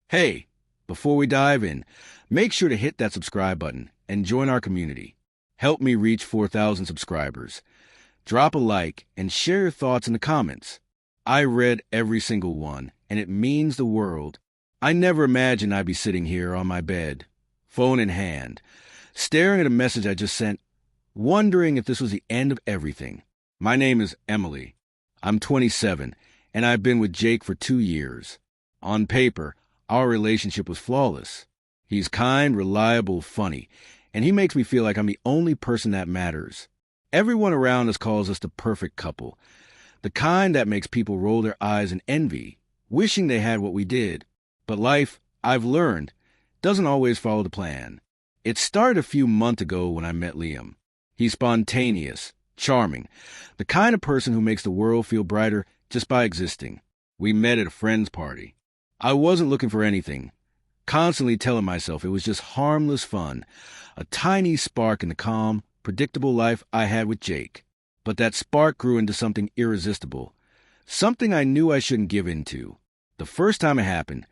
Hey, before we dive in, make sure to hit that subscribe button and join our community. Help me reach 4,000 subscribers. Drop a like and share your thoughts in the comments. I read every single one, and it means the world. I never imagined I'd be sitting here on my bed, phone in hand, staring at a message I just sent, wondering if this was the end of everything. My name is Emily. I'm 27, and I've been with Jake for 2 years. On paper, our relationship was flawless. He's kind, reliable, funny, and he makes me feel like I'm the only person that matters. Everyone around us calls us the perfect couple, the kind that makes people roll their eyes in envy, wishing they had what we did. But life, I've learned, doesn't always follow the plan. It started a few months ago when I met Liam. He's spontaneous, charming, the kind of person who makes the world feel brighter just by existing. We met at a friend's party. I wasn't looking for anything, constantly telling myself it was just harmless fun, a tiny spark in the calm, predictable life I had with Jake. But that spark grew into something irresistible, something I knew I shouldn't give in to. The first time it happened,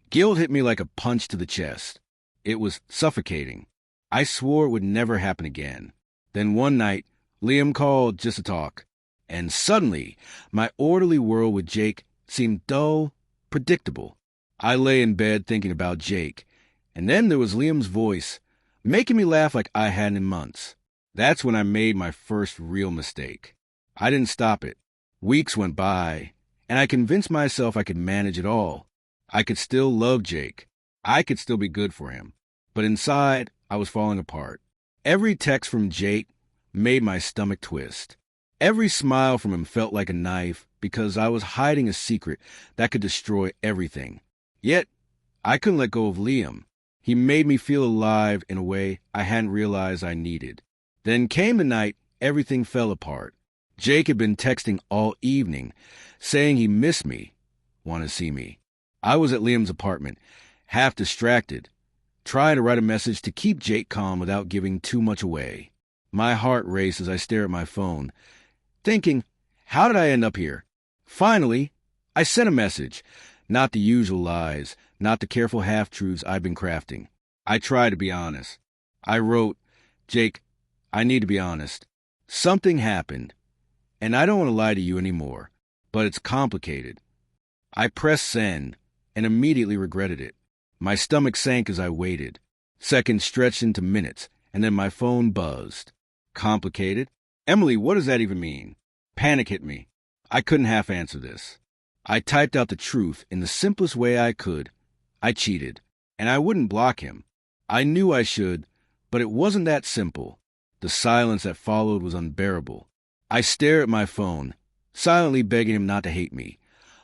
guilt hit me like a punch to the chest. It was suffocating. I swore it would never happen again. Then one night, Liam called just to talk, and suddenly, my orderly world with Jake seemed dull, predictable. I lay in bed thinking about Jake, and then there was Liam's voice, making me laugh like I hadn't in months. That's when I made my first real mistake. I didn't stop it. Weeks went by, and I convinced myself I could manage it all. I could still love Jake. I could still be good for him. But inside, I was falling apart. Every text from Jake made my stomach twist. Every smile from him felt like a knife because I was hiding a secret that could destroy everything. Yet, I couldn't let go of Liam. He made me feel alive in a way I hadn't realized I needed. Then came the night everything fell apart. Jake had been texting all evening, saying he missed me, wanted to see me. I was at Liam's apartment, half distracted, trying to write a message to keep Jake calm without giving too much away. My heart raced as I stared at my phone, thinking, how did I end up here? Finally, I sent a message. Not the usual lies, not the careful half-truths I've been crafting. I tried to be honest. I wrote, Jake, I need to be honest. Something happened, and I don't want to lie to you anymore, but it's complicated. I pressed send and immediately regretted it. My stomach sank as I waited. Seconds stretched into minutes, and then my phone buzzed. Complicated? Emily, what does that even mean? Panic hit me. I couldn't half answer this. I typed out the truth in the simplest way I could. I cheated, and I wouldn't block him. I knew I should, but it wasn't that simple. The silence that followed was unbearable. I stared at my phone, silently begging him not to hate me,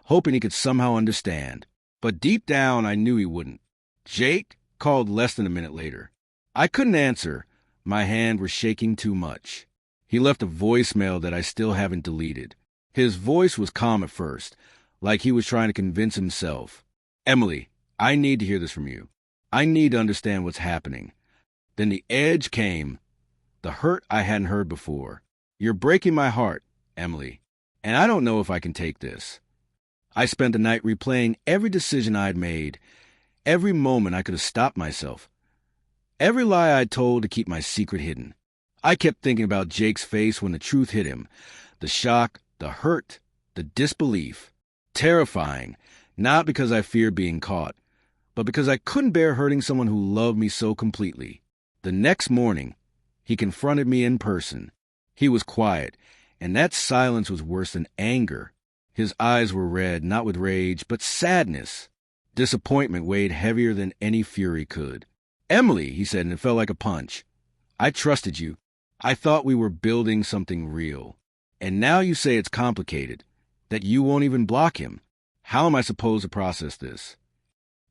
hoping he could somehow understand. But deep down, I knew he wouldn't. Jake called less than a minute later. I couldn't answer. My hands were shaking too much. He left a voicemail that I still haven't deleted. His voice was calm at first, like he was trying to convince himself. Emily, I need to hear this from you. I need to understand what's happening. Then the edge came, the hurt I hadn't heard before. You're breaking my heart, Emily, and I don't know if I can take this. I spent the night replaying every decision I'd made, every moment I could have stopped myself, every lie I'd told to keep my secret hidden. I kept thinking about Jake's face when the truth hit him, the shock, the hurt, the disbelief. Terrifying, not because I feared being caught, but because I couldn't bear hurting someone who loved me so completely. The next morning, he confronted me in person. He was quiet, and that silence was worse than anger. His eyes were red, not with rage, but sadness. Disappointment weighed heavier than any fury could. Emily, he said, and it felt like a punch. I trusted you. I thought we were building something real. And now you say it's complicated, that you won't even block him. How am I supposed to process this?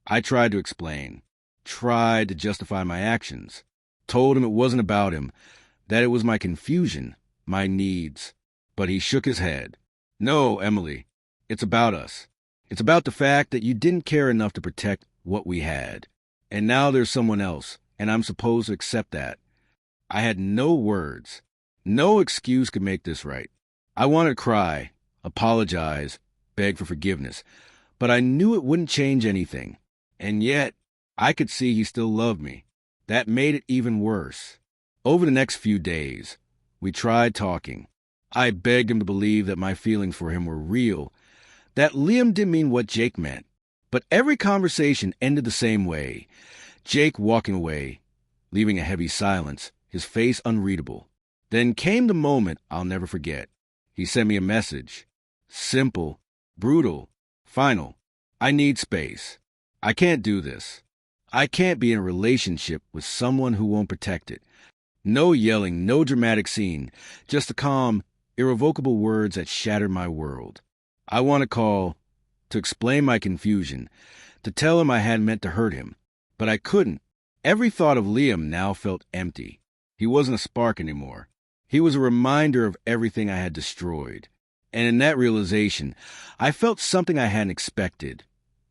I tried to explain, tried to justify my actions, told him it wasn't about him, that it was my confusion, my needs. But he shook his head. No, Emily, it's about us. It's about the fact that you didn't care enough to protect what we had. And now there's someone else, and I'm supposed to accept that. I had no words. No excuse could make this right. I wanted to cry, apologize, beg for forgiveness, but I knew it wouldn't change anything. And yet, I could see he still loved me. That made it even worse. Over the next few days, we tried talking. I begged him to believe that my feelings for him were real, that Liam didn't mean what Jake meant. But every conversation ended the same way. Jake walking away, leaving a heavy silence, his face unreadable. Then came the moment I'll never forget. He sent me a message. Simple, brutal, final. I need space. I can't do this. I can't be in a relationship with someone who won't protect it. No yelling, no dramatic scene, just the calm, irrevocable words that shattered my world. I want to call, to explain my confusion, to tell him I hadn't meant to hurt him, but I couldn't. Every thought of Liam now felt empty. He wasn't a spark anymore. He was a reminder of everything I had destroyed. And in that realization, I felt something I hadn't expected.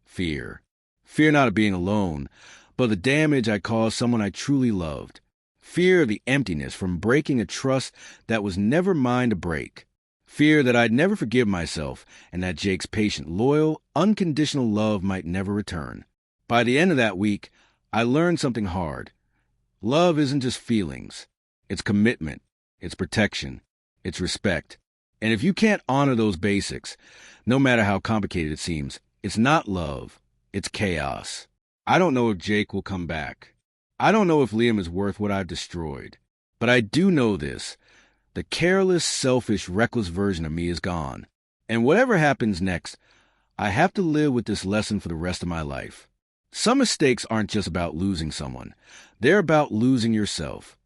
Fear. Fear not of being alone, but the damage I caused someone I truly loved. Fear of the emptiness from breaking a trust that was never mine to break. Fear that I'd never forgive myself and that Jake's patient, loyal, unconditional love might never return. By the end of that week, I learned something hard. Love isn't just feelings. It's commitment. It's protection. It's respect. And if you can't honor those basics, no matter how complicated it seems, it's not love. It's chaos. I don't know if Jake will come back. I don't know if Liam is worth what I've destroyed. But I do know this. The careless, selfish, reckless version of me is gone. And whatever happens next, I have to live with this lesson for the rest of my life. Some mistakes aren't just about losing someone. They're about losing yourself.